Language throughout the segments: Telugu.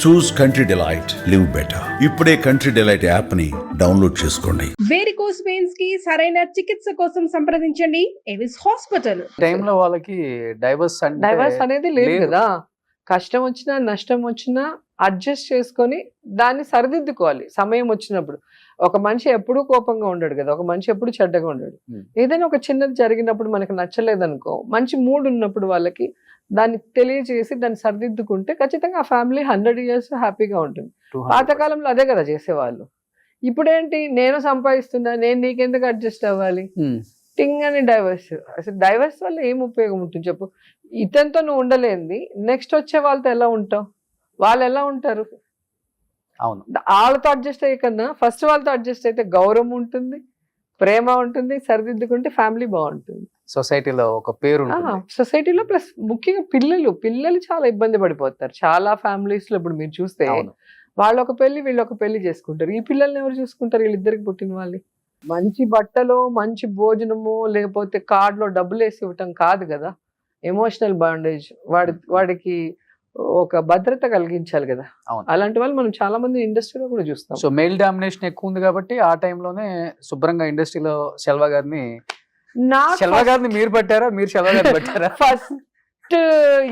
చూస్ కంట్రీ డిలైట్, లివ్ బెటర్. ఇప్పుడే కంట్రీ డిలైట్ యాప్ ని డౌన్లోడ్ చేసుకోండి. వేరికోస్ వెయిన్స్ కి సరైన చికిత్స కోసం సంప్రదించండి ఎవిస్ హాస్పిటల్. టైంలో వాళ్ళకి డైవర్స్ అనేది లేదు కదా. కష్టం వచ్చినా నష్టం వచ్చినా అడ్జస్ట్ చేసుకొని దాన్ని సరిదిద్దుకోవాలి సమయం వచ్చినప్పుడు. ఒక మనిషి ఎప్పుడూ కోపంగా ఉండడు కదా, ఒక మనిషి ఎప్పుడు చెడ్డగా ఉండడు. ఏదైనా ఒక చిన్నది జరిగినప్పుడు మనకు నచ్చలేదనుకో, మంచి మూడ్ ఉన్నప్పుడు వాళ్ళకి దాన్ని తెలియజేసి దాన్ని సరిదిద్దుకుంటే ఖచ్చితంగా ఆ ఫ్యామిలీ 100 years హ్యాపీగా ఉంటుంది. పాతకాలంలో అదే కదా చేసేవాళ్ళు. ఇప్పుడేంటి, నేను సంపాదిస్తున్నా, నేను నీకెందుకు అడ్జస్ట్ అవ్వాలి, టింగ్ అని డైవర్స్. అసలు డైవర్స్ వల్ల ఏం ఉపయోగం ఉంటుంది చెప్పు? ఇతనితో నువ్వు ఉండలేంది, నెక్స్ట్ వచ్చే వాళ్ళతో ఎలా ఉంటావు? వాళ్ళు ఎలా ఉంటారు? అవును, వాళ్ళతో అడ్జస్ట్ అయ్యే కన్నా ఫస్ట్ వాళ్ళతో అడ్జస్ట్ అయితే గౌరవం ఉంటుంది, ప్రేమ ఉంటుంది, సరిదిద్దుకుంటే ఫ్యామిలీ బాగుంటుంది, సొసైటీలో ఒక పేరు. సొసైటీలో. ప్లస్ ముఖ్యంగా పిల్లలు చాలా ఇబ్బంది పడిపోతారు. చాలా ఫ్యామిలీస్ లో ఇప్పుడు మీరు చూస్తే వాళ్ళు ఒక పెళ్లి వీళ్ళు ఒక పెళ్లి చేసుకుంటారు. ఈ పిల్లల్ని ఎవరు చూసుకుంటారు? వీళ్ళిద్దరికి పుట్టిన వాళ్ళు. మంచి బట్టలు, మంచి భోజనము, లేకపోతే కార్డులో డబ్బులు వేసి ఇవ్వటం కాదు కదా. ఎమోషనల్ బాండేజ్, వాడికి ఒక భద్రత కలిగించాలి కదా. అలాంటి వాళ్ళు మనం చాలా మంది ఇండస్ట్రీలో కూడా చూస్తాం. సో మెయిల్ డామినేషన్ ఎక్కువ ఉంది కాబట్టి ఆ టైంలోనే శుభ్రంగా ఇండస్ట్రీలో శెల్వా గారిని మీరు పట్టారా, మీరు శెల్వా గారిని పట్టారా? ఫస్ట్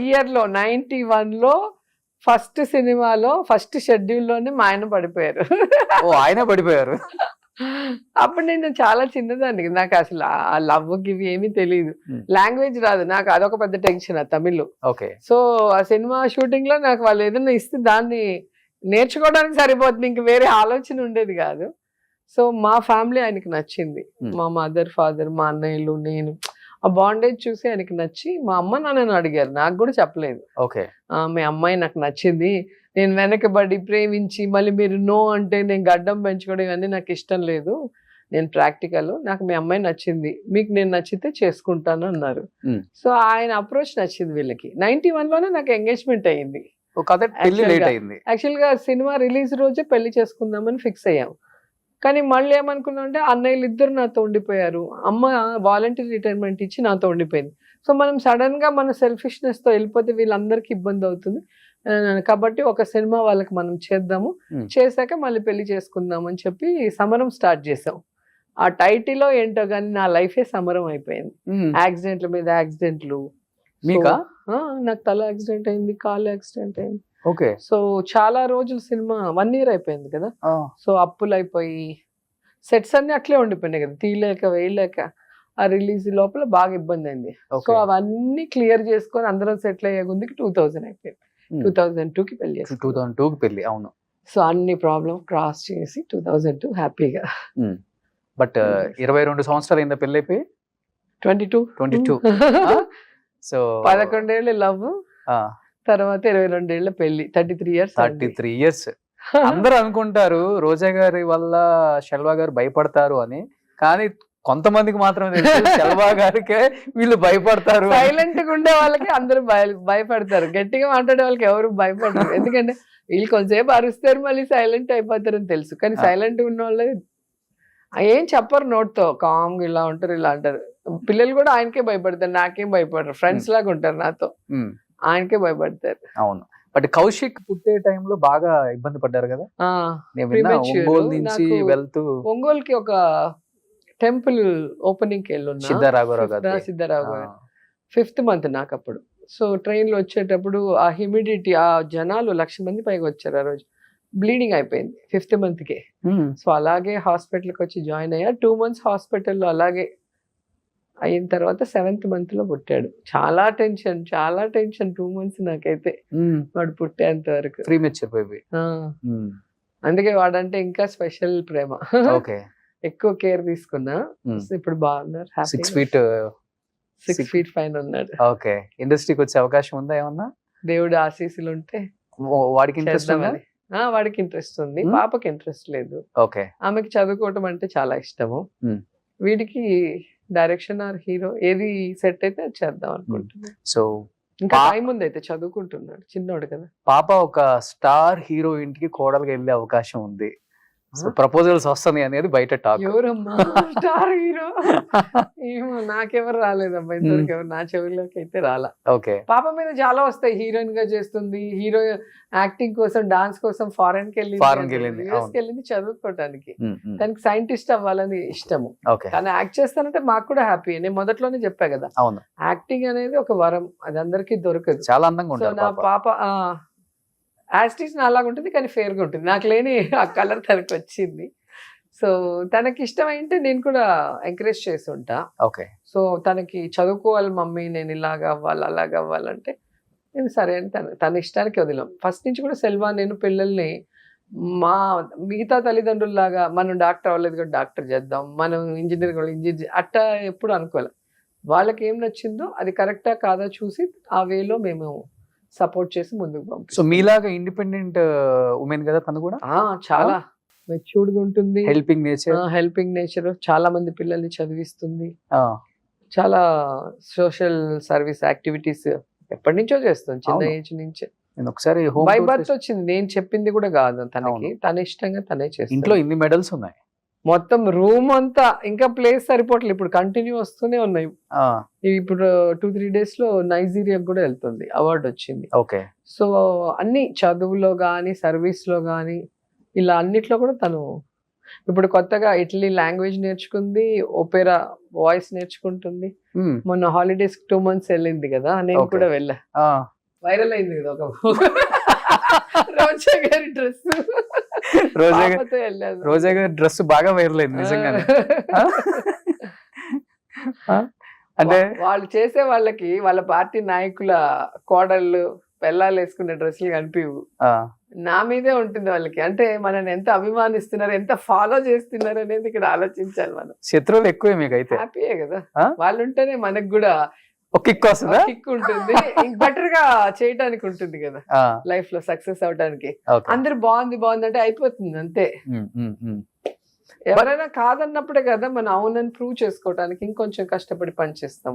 ఇయర్ లో 91 లో ఫస్ట్ సినిమాలో ఫస్ట్ షెడ్యూల్ లోనే మా ఆయన పడిపోయారు. ఆయన పడిపోయారు. అప్పుడు నేను చాలా చిన్నదాన్ని, నాకు అసలు ఆ లవ్ గివి ఏమీ తెలియదు, లాంగ్వేజ్ రాదు నాకు. అదొక పెద్ద టెన్షన్ ఆ తమిళ్. సో ఆ సినిమా షూటింగ్ లో నాకు వాళ్ళు ఏదైనా ఇస్తే దాన్ని నేర్చుకోవడానికి సరిపోతుంది, ఇంక వేరే ఆలోచన ఉండేది కాదు. సో మా ఫ్యామిలీ ఆయనకి నచ్చింది, మా మదర్ ఫాదర్, మా అన్నయ్యలు, నేను. ఆ బాండేజ్ చూసి ఆయనకి నచ్చి మా అమ్మ నాన్నని అడిగారు, నాకు కూడా చెప్పలేదు. మీ అమ్మాయి నాకు నచ్చింది, నేను వెనకబడి ప్రేమించి మళ్ళీ మీరు నో అంటే నేను గడ్డం పెంచుకోవడం ఇవన్నీ నాకు ఇష్టం లేదు, నేను ప్రాక్టికల్, నాకు మీ అమ్మాయి నచ్చింది, మీకు నేను నచ్చితే చేసుకుంటాను అన్నారు. సో ఆయన అప్రోచ్ నచ్చింది వీళ్ళకి. 91 లోనే నాకు ఎంగేజ్మెంట్ అయ్యింది. యాక్చువల్ గా సినిమా రిలీజ్ రోజే పెళ్లి చేసుకుందామని ఫిక్స్ అయ్యాం. కానీ మళ్ళీ ఏమనుకున్నాం అంటే అన్నయ్యలు ఇద్దరు నాతో ఉండిపోయారు, అమ్మ వాలంటీర్ రిటైర్మెంట్ ఇచ్చి నాతో ఉండిపోయింది. సో మనం సడన్ గా మన సెల్ఫిష్నెస్ తో వెళ్ళిపోతే వీళ్ళందరికీ ఇబ్బంది అవుతుంది కాబట్టి ఒక సినిమా వాళ్ళకి మనం చేద్దాము, చేశాక మళ్ళీ పెళ్లి చేసుకుందాం అని చెప్పి సమరం స్టార్ట్ చేసాం. ఆ టైటిల్లో ఏంటో కానీ నా లైఫే సమరం అయిపోయింది. యాక్సిడెంట్ల మీద యాక్సిడెంట్లు. నాకు తల యాక్సిడెంట్ అయింది, కాలు యాక్సిడెంట్ అయింది. సో చాలా రోజులు సినిమా 1 year అయిపోయింది కదా. సో అప్పులు అయిపోయి సెట్స్ అన్ని అట్లే ఉండిపోయినాయి కదా, తీయలేక వేయలేక. ఆ రిలీజ్ లోపల బాగా ఇబ్బంది అయింది. సో అవన్నీ క్లియర్ చేసుకొని అందరం సెటిల్ అయ్యే ముందుకి 2000 అయిపోయింది. 2002కి పెళ్లి చేసి 2002కి పెళ్లి. అవును. సో అన్ని ప్రాబ్లమ్ క్రాస్ చేసి 2002 హ్యాపీగా. బట్ 22 సంవత్సరాలు అయిందా పెళ్లి అయిపోయి? 22 సో 11 ఏళ్ళు లవ్, తర్వాత 22 ఏళ్ళ పెళ్లి. 33 years. అందరూ అనుకుంటారు రోజా గారి వల్ల శెల్వా గారు భయపడతారు అని, కానీ కొంతమందికి మాత్రమే తెలుసు శెల్వా గారికే వీళ్ళు భయపడతారు. సైలెంట్ గా ఉండే వాళ్ళకి అందరూ భయపడతారు, గట్టిగా మాట్లాడే వాళ్ళకి ఎవరు భయపడతారు. ఎందుకంటే వీళ్ళు కొంతసేపు అరుస్తారు మళ్ళీ సైలెంట్ అయిపోతారు అని తెలుసు. కానీ సైలెంట్ ఉన్న వాళ్ళు ఏం చెప్పరు, నోట్తో కామ్గా ఇలా ఉంటారు, ఇలా అంటారు. పిల్లలు కూడా ఆయనకే భయపడతారు, నాకేం భయపడరు, ఫ్రెండ్స్ లాగా ఉంటారు నాతో, ఆయనకే భయపడతారు. అవును. బట్ కౌశిక్ పుట్టే టైంలో బాగా ఇబ్బంది పడ్డారు కదా. ఒంగోలు నుంచి వెళ్తూ ఒంగోలుకి ఒక టెంపుల్ ఓపెనింగ్ కి వెళ్ళున్నా, సిద్ధరాఘవరావు 5th month నాకు అప్పుడు. సో ట్రైన్ లో వచ్చేటప్పుడు ఆ హ్యూమిడిటీ, ఆ జనాలు 1,00,000 మంది పైగా వచ్చారు ఆ రోజు. బ్లీడింగ్ అయిపోయింది 5th month కి. సో అలాగే హాస్పిటల్కి వచ్చి జాయిన్ అయ్యా. 2 months హాస్పిటల్లో అలాగే అయిన తర్వాత 7th month లో పుట్టాడు. చాలా టెన్షన్ 2 months నాకైతే, వాడు పుట్టేంత వరకు. అందుకే వాడంటే ఇంకా స్పెషల్ ప్రేమ. ఎక్కువ కేర్ తీసుకున్నా. ఇప్పుడు బాగున్నారు, 6 feet పైన ఉన్నాడు. ఇండస్ట్రీకి వచ్చే అవకాశం ఉందా ఏమన్నా? దేవుడు ఆశీస్సులు ఉంటే వాడికి ఇంట్రెస్ట్ వాడికి ఇంట్రెస్ట్ ఉంది, పాపకి ఇంట్రెస్ట్ లేదు. ఆమెకి చదువుకోవటం అంటే చాలా ఇష్టము. వీడికి డైరెక్షన్ ఆర్ హీరో ఏది సెట్ అయితే అది చేద్దాం అనుకుంటున్నాను. సో ఇంకా టైం ఉంది, అయితే చదువుకుంటున్నాడు, చిన్నోడు కదా. పాప ఒక స్టార్ హీరోయిన్ కి కోడలుగా వెళ్ళే అవకాశం ఉంది. సో ప్రపోజల్స్ వస్తుంది అనేది బయట టాక్. ఎవరమ్మా స్టార్ హీరో? ఏమో నాకెవరు రాలేదమ్మా ఇంతవరకు, ఎవరు నా చెవిలోకి అయితే రాలా. ఓకే. పాప మీద చాలా వస్తాయి, హీరోయిన్ గా చేస్తుంది, హీరో యాక్టింగ్ కోసం డాన్స్ కోసం ఫారెన్ కి వెళ్ళింది, యూఎస్ కి వెళ్ళింది చదువుకోవటానికి. తనకి సైంటిస్ట్ అవ్వాలని ఇష్టము, కానీ యాక్ట్ చేస్తానంటే మాకు కూడా హ్యాపీ. నేను మొదట్లోనే చెప్పా కదా, అవును, యాక్టింగ్ అనేది ఒక వరం, అది అందరికీ దొరకదు. చాలా అందంగా సో ఉంటుంది నా పాప యాస్టీస్ నా అలాగా ఉంటుంది, కానీ ఫేర్ గా ఉంటుంది. నాకు లేని ఆ కలర్ తనకు వచ్చింది. సో తనకి ఇష్టమైంటే నేను కూడా ఎంకరేజ్ చేస్తుంటా. ఓకే. సో తనకి చదువుకోవాలి మమ్మీ, నేను ఇలాగ అవ్వాలి అలాగ అవ్వాలంటే నేను సరే అని తన ఇష్టానికి వదిలాం. ఫస్ట్ నుంచి కూడా సెల్వా నేను పిల్లల్ని మా మిగతా తల్లిదండ్రుల్లాగా మనం డాక్టర్ అవ్వలేదు కూడా డాక్టర్ చేద్దాం, మనం ఇంజనీర్ కూడా ఇంజనీర్ అట్టా ఎప్పుడు అనుకోలే. వాళ్ళకి ఏం నచ్చిందో అది కరెక్టా కాదా చూసి ఆ వేలో మేము సపోర్ట్ చేసి ముందుకు పంపిస్తాం. సో మీలాగా ఇండిపెండెంట్ ఉమెన్ కదా తను కూడా? చాలా మెచ్యూర్డ్ గా ఉంటుంది, హెల్పింగ్ నేచర్, చాలా మంది పిల్లల్ని చదివిస్తుంది, చాలా సోషల్ సర్వీస్ యాక్టివిటీస్ ఎప్పటి నుంచో చేస్తుంది, చిన్న ఏజ్ నుంచే. ఒకసారి బై బర్త్ వచ్చింది, నేను చెప్పింది కూడా కాదు తనకి, తన ఇష్టంగా తనే చేస్తుంది. ఇంట్లో ఇన్ని మెడల్స్ ఉన్నాయి, మొత్తం రూమ్ అంతా, ఇంకా ప్లేస్ సరిపోవట్లేదు, ఇప్పుడు కంటిన్యూ వస్తూనే ఉన్నాయి. ఇప్పుడు 2-3 days లో నైజీరియాకి కూడా వెళ్తుంది, అవార్డు వచ్చింది. ఓకే. సో అన్ని చదువులో గానీ సర్వీస్ లో గానీ ఇలా అన్నిట్లో కూడా తను ఇప్పుడు కొత్తగా ఇటలీ లాంగ్వేజ్ నేర్చుకుంది, ఓపెరా వాయిస్ నేర్చుకుంటుంది. మొన్న హాలిడేస్ 2 months వెళ్ళింది కదా, నేను కూడా వెళ్ళా. వైరల్ అయింది కదా ఒక రోజా గారి డ్రెస్, రోజా గారి డ్రెస్ బాగా వైరల్ అయింది నిజంగానే. అంటే వాళ్ళు చేసే వాళ్ళకి వాళ్ళ పార్టీ నాయకుల కోడళ్ళు పెళ్ళాలు వేసుకునే డ్రెస్సులు కనిపివు, నా మీదే ఉంటుంది వాళ్ళకి. అంటే మనని ఎంత అభిమానిస్తున్నారు, ఎంత ఫాలో చేస్తున్నారు అనేది ఇక్కడ ఆలోచించాలి మనం. శత్రువులు ఎక్కువే మీకు అయితే? హ్యాపీయే కదా, వాళ్ళు ఉంటేనే మనకు కూడా కిక్ వస్తుందా? కిక్ ఉంటుంది, బెటర్ గా చేయడానికి ఉంటుంది కదా లైఫ్ లో, సక్సెస్ అవడానికి. అందరు బాగుంది బాగుంది అంటే అయిపోతుంది అంతే. ఎవరైనా కాదన్నప్పుడే కదా మనం అవునని ప్రూవ్ చేసుకోవడానికి ఇంకొంచెం కష్టపడి పనిచేస్తాం.